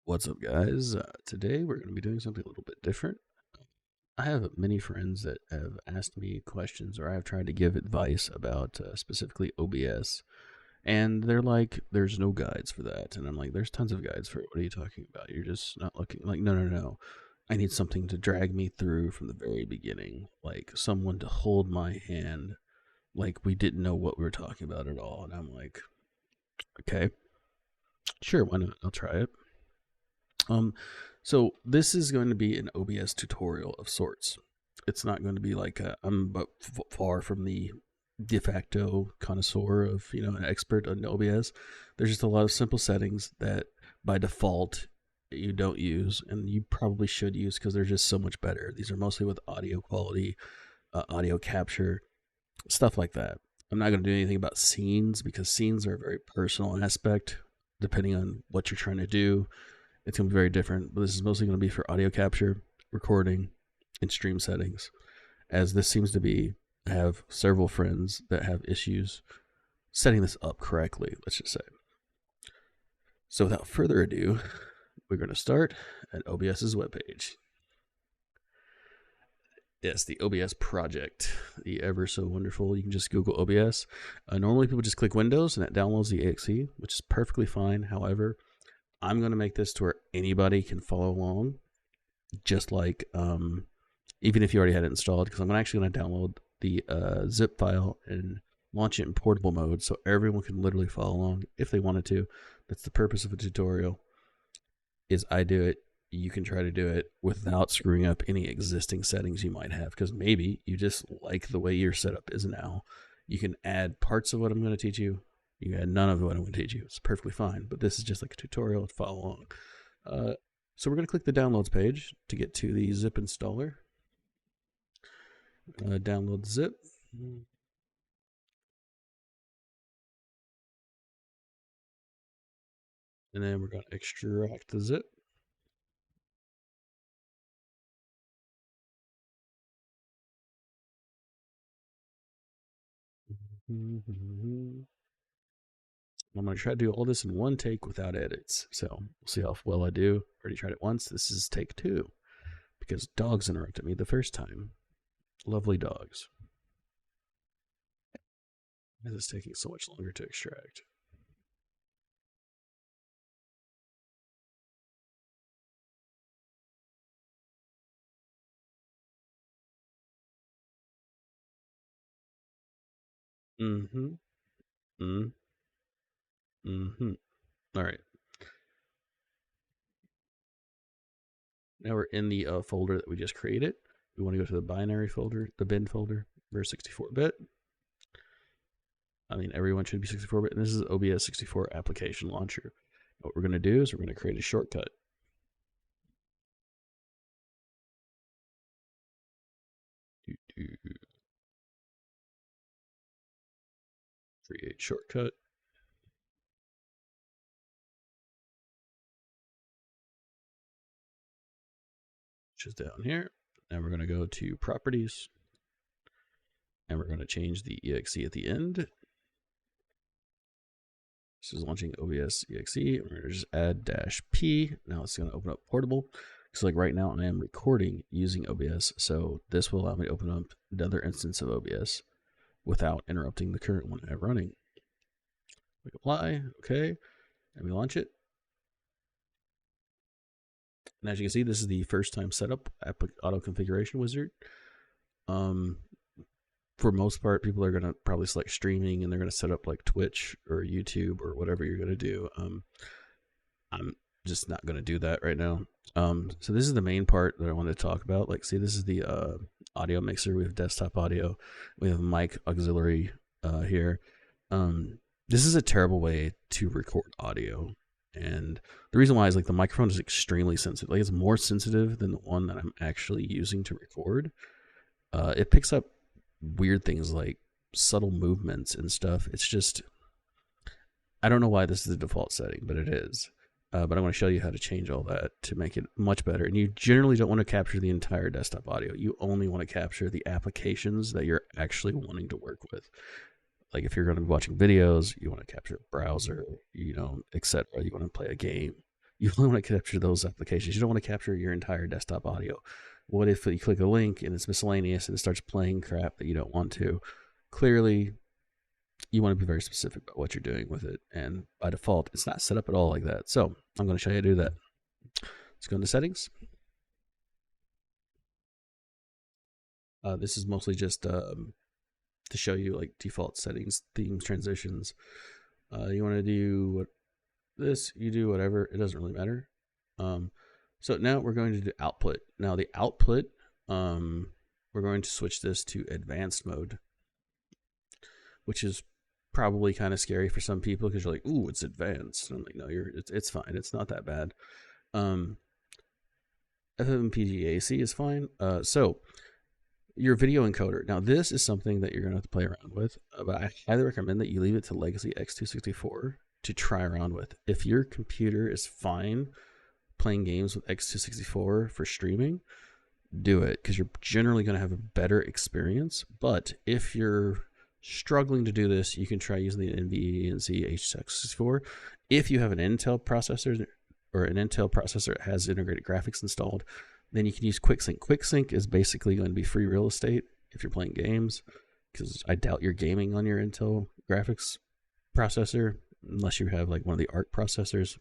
What's up, guys? Today we're going to be doing something a little bit different. I have many friends that have asked me questions, or I've tried to give advice about specifically OBS, and they're like, "There's no guides for that," and I'm like, "There's tons of guides for it. What are you talking about? You're just not looking." Like, no, no, no. I need something to drag me through from the very beginning, like someone to hold my hand, like we didn't know what we were talking about at all. And I'm like, "Okay, sure, why not? I'll try it." Um, so this is going to be an OBS tutorial of sorts. It's not going to be like I'm but far from the de facto connoisseur of an expert on OBS. There's just a lot of simple settings that by default you don't use, and you probably should use because they're just so much better. These are mostly with audio quality, audio capture, stuff like that. I'm not going to do anything about scenes because scenes are a very personal aspect depending on what you're trying to do. It's going to be very different, but this is mostly going to be for audio capture, recording, and stream settings. As this seems to be, I have several friends that have issues setting this up correctly, let's just say. So without further ado, we're going to start at OBS's webpage. Yes, the OBS project, the ever so wonderful. You can just Google OBS. Normally people just click Windows and it downloads the exe, which is perfectly fine. However, I'm going to make this to where anybody can follow along, just like even if you already had it installed, because I'm actually going to download the zip file and launch it in portable mode so everyone can literally follow along if they wanted to. That's the purpose of a tutorial, is I do it, you can try to do it without screwing up any existing settings you might have, because maybe you just like the way your setup is now. You can add parts of what I'm going to teach you. You can add none of what I'm going to teach you. It's perfectly fine, but this is just like a tutorial to follow along. So we're going to click the downloads page to get to the zip installer. Download zip. And then we're going to extract the zip. I'm going to try to do all this in one take without edits. So we'll see how well I do. Already tried it once. This is take 2 because dogs interrupted me the first time. Lovely dogs. This is taking so much longer to extract. Mm-hmm. All right. Now we're in the folder that we just created. We want to go to the binary folder, the bin folder. We're 64-bit. I mean, everyone should be 64-bit. And this is OBS 64 application launcher. What we're going to do is we're going to create a shortcut. Create shortcut. Which is down here. And we're going to go to properties. And we're going to change the exe at the end. This is launching OBS exe. We're going to just add -p. Now it's going to open up portable. So like right now I am recording using OBS. So this will allow me to open up another instance of OBS without interrupting the current one I have running. Click apply, okay, and we launch it. And as you can see, this is the first time setup auto configuration wizard. For most part, people are going to probably select streaming and they're going to set up like Twitch or YouTube or whatever you're going to do. I'm just not going to do that right now. So this is the main part that I wanted to talk about. Like, see, this is the audio mixer. We have desktop audio. We have mic auxiliary here. This is a terrible way to record audio. And the reason why is like the microphone is extremely sensitive. Like it's more sensitive than the one that I'm actually using to record. It picks up weird things like subtle movements and stuff. It's just, I don't know why this is the default setting, but it is. But I'm going to show you how to change all that to make it much better. And you generally don't want to capture the entire desktop audio. You only want to capture the applications that you're actually wanting to work with. Like if you're going to be watching videos, you want to capture a browser, etc. You want to play a game. You only want to capture those applications. You don't want to capture your entire desktop audio. What if you click a link and it's miscellaneous and it starts playing crap that you don't want to? Clearly, you want to be very specific about what you're doing with it. And by default, it's not set up at all like that. So I'm going to show you how to do that. Let's go into settings. This is mostly just to show you like default settings, themes, transitions. You want to do this, you do whatever, it doesn't really matter. So now we're going to do output. Now the output, we're going to switch this to advanced mode, which is probably kind of scary for some people because you're like, ooh, it's advanced. And I'm like, no, it's fine. It's not that bad. FFmpeg is fine. So your video encoder. Now this is something that you're going to have to play around with, but I highly recommend that you leave it to Legacy X264 to try around with. If your computer is fine playing games with X264 for streaming, do it, because you're generally going to have a better experience. But if you're struggling to do this, you can try using the NVENC H264. If you have an Intel processor or an Intel processor that has integrated graphics installed, then you can use QuickSync. QuickSync is basically going to be free real estate if you're playing games, because I doubt you're gaming on your Intel graphics processor unless you have like one of the ARC processors.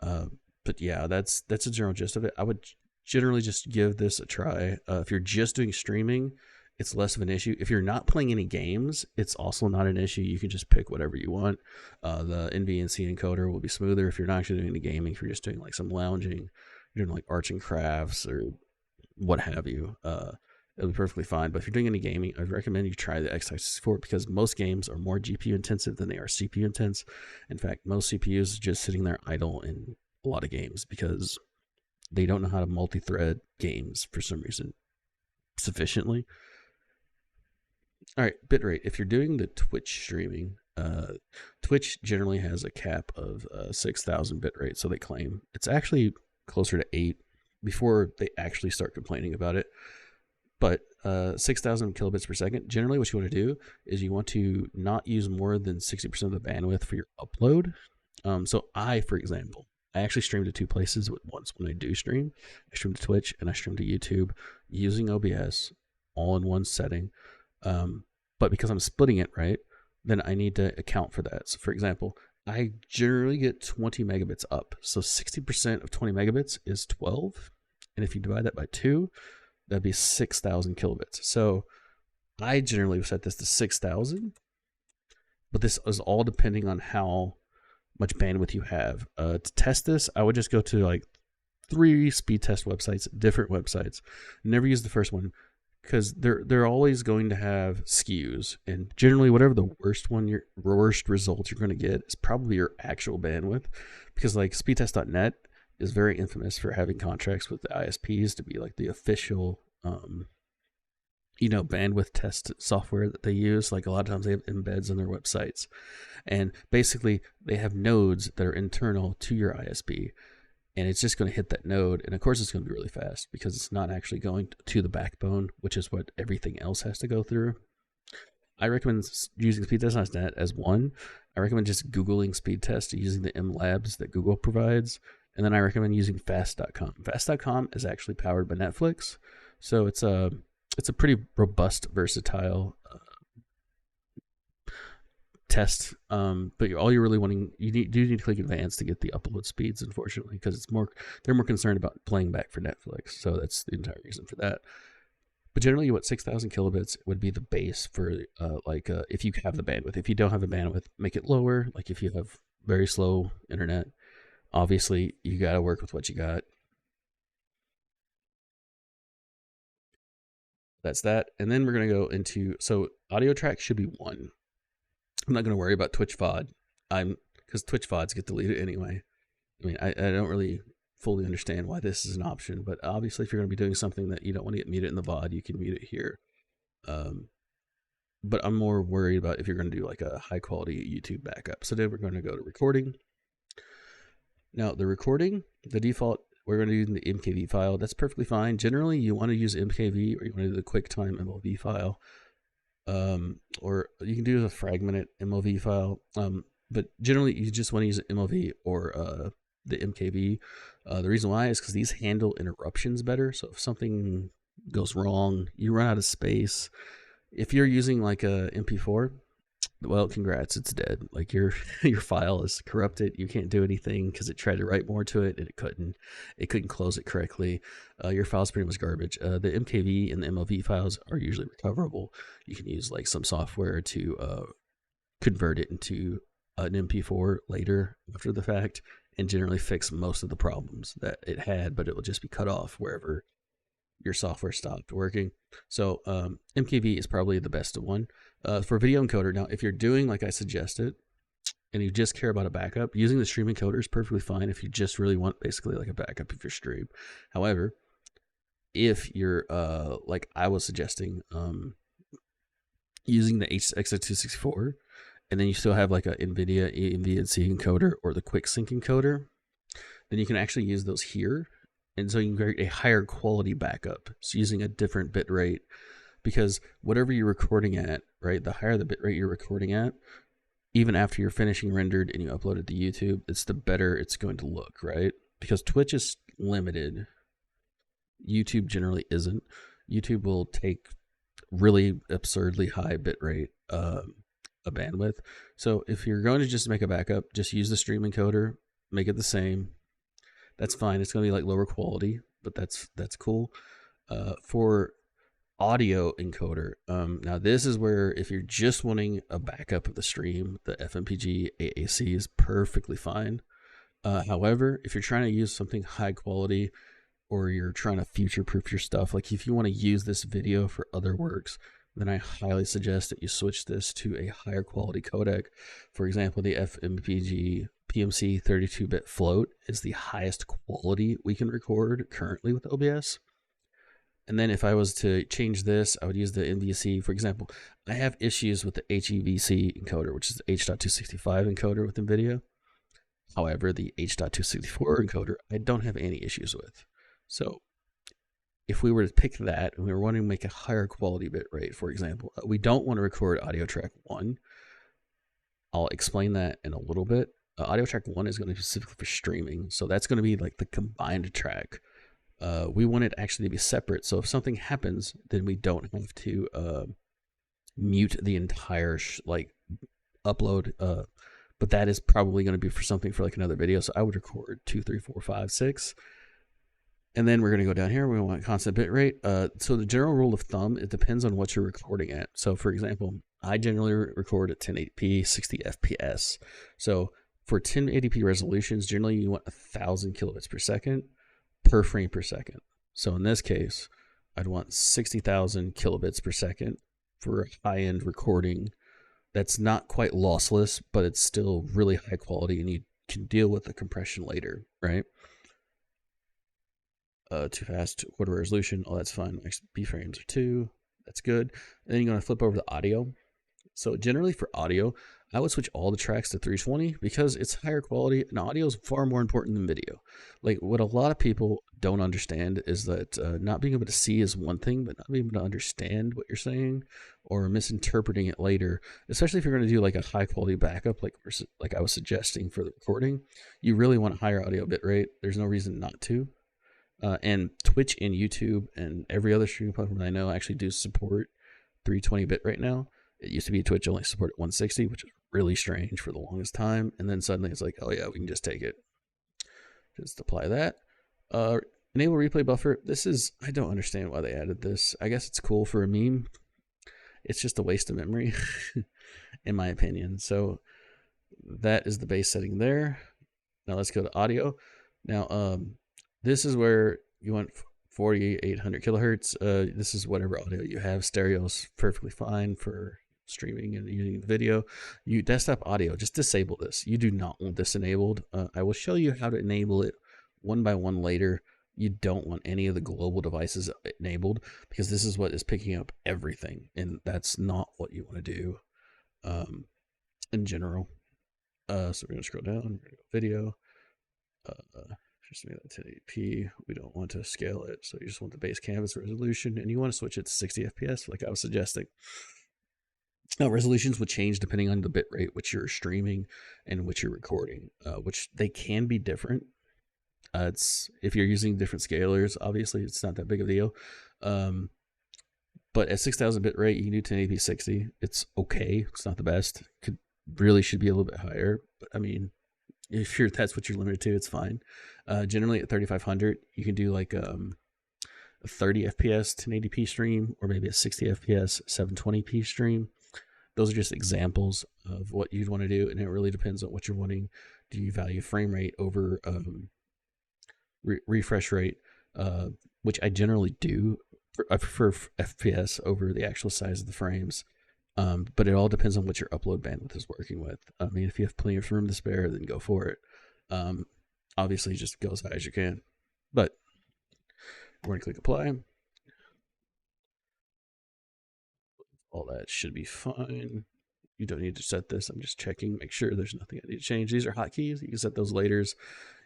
But yeah, that's a general gist of it. I would generally just give this a try. If you're just doing streaming, it's less of an issue. If you're not playing any games, it's also not an issue. You can just pick whatever you want. The NVENC encoder will be smoother if you're not actually doing any gaming. If you're just doing like some lounging, you're doing like arts and crafts or what have you, it'll be perfectly fine. But if you're doing any gaming, I'd recommend you try the X264 because most games are more GPU intensive than they are CPU intense. In fact, most CPUs are just sitting there idle in a lot of games because they don't know how to multi-thread games for some reason sufficiently. All right, bitrate. If you're doing the Twitch streaming, Twitch generally has a cap of 6,000 bitrate, so they claim. It's actually closer to 8 before they actually start complaining about it. But 6,000 kilobits per second, generally what you want to do is you want to not use more than 60% of the bandwidth for your upload. So for example, I actually stream to 2 places once when I do stream. I stream to Twitch and I stream to YouTube using OBS all in one setting. But because I'm splitting it, right, then I need to account for that. So for example, I generally get 20 megabits up. So 60% of 20 megabits is 12. And if you divide that by 2, that'd be 6,000 kilobits. So I generally set this to 6,000. But this is all depending on how much bandwidth you have. To test this, I would just go to like 3 speed test websites, different websites. Never use the first one, because they're always going to have skews, and generally whatever the worst results you're going to get is probably your actual bandwidth, because like speedtest.net is very infamous for having contracts with the ISPs to be like the official bandwidth test software that they use. Like a lot of times they have embeds on their websites, and basically they have nodes that are internal to your ISP. And it's just going to hit that node. And of course, it's going to be really fast because it's not actually going to the backbone, which is what everything else has to go through. I recommend using speedtest.net as one. I recommend just Googling speedtest using the MLabs that Google provides. And then I recommend using fast.com. Fast.com is actually powered by Netflix. So it's a pretty robust, versatile test, but all you're really wanting, you need to click advanced to get the upload speeds, unfortunately, because they're more concerned about playing back for Netflix. So that's the entire reason for that. But generally, 6,000 kilobits would be the base for if you have the bandwidth. If you don't have the bandwidth, make it lower. Like if you have very slow internet, obviously you got to work with what you got. That's that. And then we're going to go into, so audio track should be 1. I'm not going to worry about Twitch VOD, because Twitch VODs get deleted anyway. I mean, I don't really fully understand why this is an option, but obviously if you're going to be doing something that you don't want to get muted in the VOD, you can mute it here. But I'm more worried about if you're going to do like a high quality YouTube backup. So then we're going to go to recording. Now the recording, the default, we're going to use the MKV file. That's perfectly fine. Generally, you want to use MKV or you want to do the QuickTime MOV file. Or you can do a fragmented MOV file. But generally you just want to use an MOV or the MKV. The reason why is because these handle interruptions better. So if something goes wrong, you run out of space. If you're using like a MP4, well, congrats, it's dead. Like your your file is corrupted. You can't do anything because it tried to write more to it and it couldn't. It couldn't close it correctly. Your file's pretty much garbage. The MKV and the MLV files are usually recoverable. You can use like some software to convert it into an MP4 later after the fact, and generally fix most of the problems that it had, but it will just be cut off wherever your software stopped working. So MKV is probably the best one. For video encoder, now if you're doing like I suggested, and you just care about a backup, using the stream encoder is perfectly fine if you just really want basically like a backup of your stream. However, if you're like I was suggesting, using the HX264, and then you still have like a NVIDIA ENVNC encoder or the quick sync encoder, then you can actually use those here. And so you can create a higher quality backup. So using a different bit rate, because whatever you're recording at, right, the higher the bit rate you're recording at, even after you're finishing rendered and you upload it to YouTube, it's the better it's going to look, right? Because Twitch is limited. YouTube generally isn't. YouTube will take really absurdly high bit rate a bandwidth. So if you're going to just make a backup, just use the stream encoder, make it the same. That's fine. It's going to be like lower quality, but that's cool. For audio encoder, now this is where if you're just wanting a backup of the stream, the FMPG AAC is perfectly fine. However, if you're trying to use something high quality, or you're trying to future-proof your stuff, like if you want to use this video for other works, then I highly suggest that you switch this to a higher quality codec. For example, the FMPG PMC 32-bit float is the highest quality we can record currently with OBS. And then if I was to change this, I would use the NVC. For example, I have issues with the HEVC encoder, which is the H.265 encoder with NVIDIA. However, the H.264 encoder, I don't have any issues with. So if we were to pick that and we were wanting to make a higher quality bit rate, for example, we don't want to record audio track 1. I'll explain that in a little bit. Audio track 1 is going to be specifically for streaming. So that's going to be like the combined track. We want it actually to be separate. So if something happens, then we don't have to mute the entire like upload. But that is probably going to be for something for like another video. So I would record 2, 3, 4, 5, 6. And then we're going to go down here. We want constant bit rate. So the general rule of thumb, it depends on what you're recording at. So for example, I generally record at 1080p, 60 FPS. So for 1080p resolutions, generally you want 1,000 kilobits per second per frame per second. So in this case, I'd want 60,000 kilobits per second for a high-end recording. That's not quite lossless, but it's still really high quality, and you can deal with the compression later, right? Too fast, quarter resolution, oh, that's fine. B frames are 2, that's good. And then you're going to flip over to audio. So generally for audio, I would switch all the tracks to 320 because it's higher quality, and audio is far more important than video. Like what a lot of people don't understand is that not being able to see is one thing, but not being able to understand what you're saying or misinterpreting it later, especially if you're going to do like a high quality backup, like I was suggesting for the recording, you really want a higher audio bit rate. There's no reason not to. And Twitch and YouTube and every other streaming platform I know actually do support 320 bit right now. It used to be Twitch only supported 160, which is really strange for the longest time. And then suddenly it's like, oh yeah, we can just take it. Just apply that. Enable replay buffer. This is, I don't understand why they added this. I guess it's cool for a meme. It's just a waste of memory, in my opinion. So that is the base setting there. Now let's go to audio. Now, this is where you want 4800 kilohertz. This is whatever audio you have. Stereo is perfectly fine for streaming and using the video. You desktop audio, just disable this. You do not want this enabled. I will show you how to enable it one by one later. You don't want any of the global devices enabled because this is what is picking up everything, and that's not what you want to do in general. So we're going to scroll down, we're going to go video. Just make that 1080p. We don't want to scale it, so you just want the base canvas resolution, and you want to switch it to 60 FPS, like I was suggesting. Now, resolutions would change depending on the bit rate which you're streaming and which you're recording, which they can be different. It's if you're using different scalers, obviously it's not that big of a deal. Um, but at 6,000 bit rate, you can do 1080p 60. It's okay. It's not the best. Could really should be a little bit higher. But I mean, if that's what you're limited to, it's fine. Generally at 3500, you can do like a 30 FPS 1080p stream, or maybe a 60 FPS 720p stream. Those are just examples of what you'd want to do, and it really depends on what you're wanting. Do you value frame rate over refresh rate, which I generally do. I prefer FPS over the actual size of the frames. But it all depends on what your upload bandwidth is working with. I mean, if you have plenty of room to spare, then go for it. Obviously, just go as high as you can. But we're going to click apply. All that should be fine. You don't need to set this. I'm just checking, make sure there's nothing I need to change. These are hotkeys. You can set those later.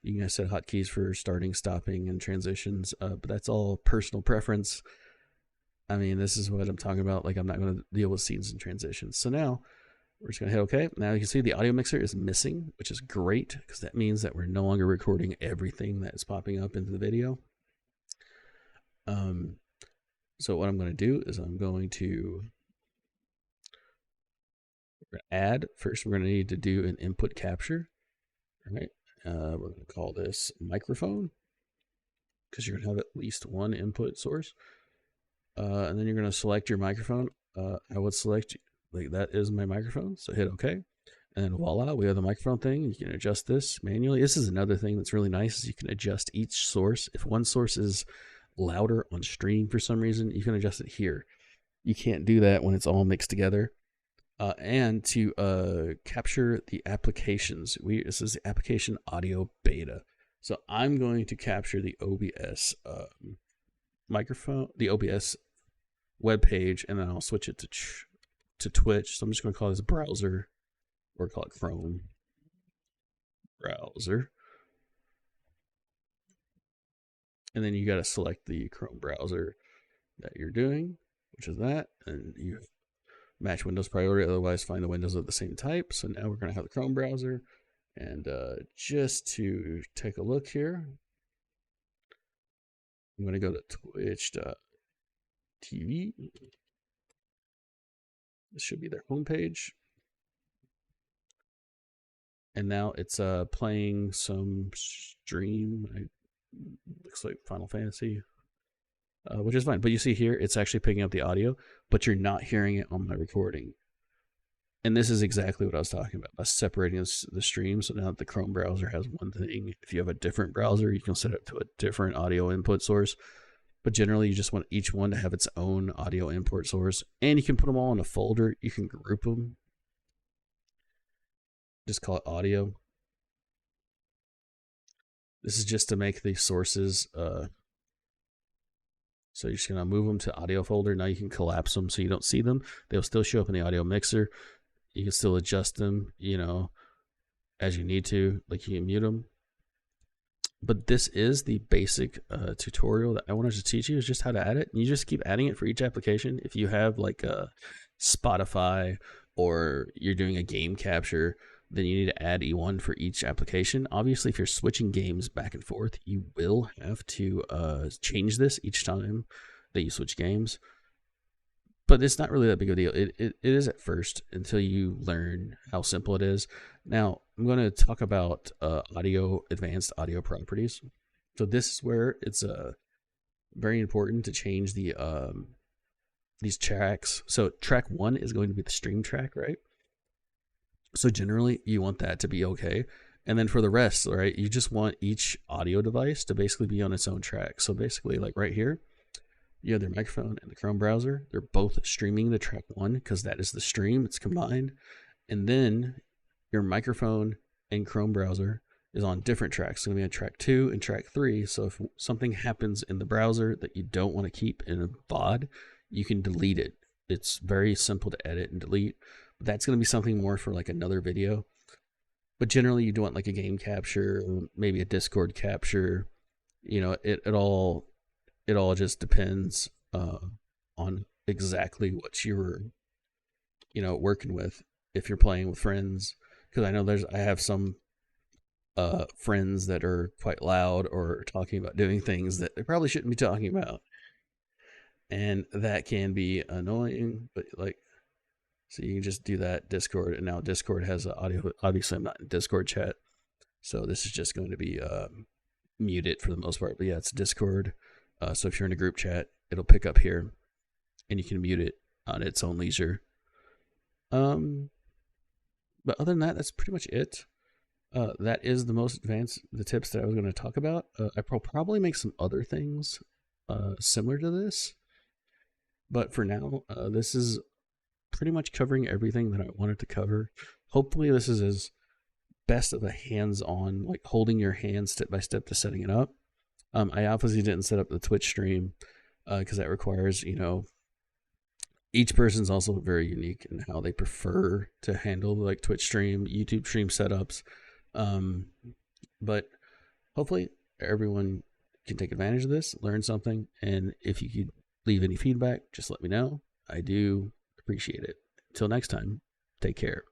You can set hotkeys for starting, stopping, and transitions. But that's all personal preference. I mean, this is what I'm talking about. Like, I'm not going to deal with scenes and transitions. So now we're just going to hit OK. Now you can see the audio mixer is missing, which is great because that means that we're no longer recording everything that is popping up into the video. So what I'm going to do is I'm going to add. First, we're going to need to do an input capture. All right. We're going to call this microphone because you're going to have at least one input source. And then you're going to select your microphone. I would select, like, that is my microphone. So hit OK. And then voila, we have the microphone thing. You can adjust this manually. This is another thing that's really nice is you can adjust each source. If one source is louder on stream for some reason, you can adjust it here. You can't do that when it's all mixed together. And to capture the applications, this is the application audio beta. So I'm going to capture the OBS microphone, the OBS web page, and then I'll switch it to Twitch. So I'm just going to call this browser, or call it Chrome browser. And then you got to select the Chrome browser that you're doing, which is that, and you match Windows priority, otherwise find the windows of the same type. So now we're going to have the Chrome browser, and just to take a look here, I'm going to go to twitch.tv. This should be their homepage. And now it's playing some stream. Looks like Final Fantasy, which is fine. But you see here, it's actually picking up the audio, but you're not hearing it on my recording. And this is exactly what I was talking about separating the stream. So now that the Chrome browser has one thing, if you have a different browser, you can set it to a different audio input source. But generally, you just want each one to have its own audio input source. And you can put them all in a folder. You can group them. Just call it audio. This is just to make the sources. So you're just going to move them to audio folder. Now you can collapse them so you don't see them. They'll still show up in the audio mixer. You can still adjust them, as you need to. Like, you can mute them. But this is the basic tutorial that I wanted to teach you, is just how to add it. And you just keep adding it for each application. If you have like a Spotify, or you're doing a game capture, then you need to add E1 for each application. Obviously, if you're switching games back and forth, you will have to change this each time that you switch games. But it's not really that big of a deal. It is at first, until you learn how simple it is. Now, I'm going to talk about advanced audio properties. So this is where it's very important to change the these tracks. So track 1 is going to be the stream track, right? So generally, you want that to be okay. And then for the rest, right, you just want each audio device to basically be on its own track. So basically, like right here, you have their microphone and the Chrome browser. They're both streaming the track 1 because that is the stream. It's combined. And then your microphone and Chrome browser is on different tracks. It's going to be on track 2 and track 3. So if something happens in the browser that you don't want to keep in a VOD, you can delete it. It's very simple to edit and delete. But that's going to be something more for like another video. But generally, you do want like a game capture, maybe a Discord capture. It all just depends on exactly what you're working with. If you're playing with friends, because I know I have some friends that are quite loud or talking about doing things that they probably shouldn't be talking about. And that can be annoying, but like, so you can just do that Discord. And now Discord has audio. Obviously, I'm not in Discord chat, so this is just going to be muted for the most part. But yeah, it's Discord. So if you're in a group chat, it'll pick up here, and you can mute it on its own leisure. But other than that, that's pretty much it. That is the most advanced, the tips that I was going to talk about. I'll probably make some other things similar to this. But for now, this is pretty much covering everything that I wanted to cover. Hopefully this is as best of a hands-on, like holding your hand step by step to setting it up. I obviously didn't set up the Twitch stream because that requires, each person's also very unique in how they prefer to handle like Twitch stream, YouTube stream setups. But hopefully everyone can take advantage of this, learn something, and if you could leave any feedback, just let me know. I do appreciate it. Until next time, take care.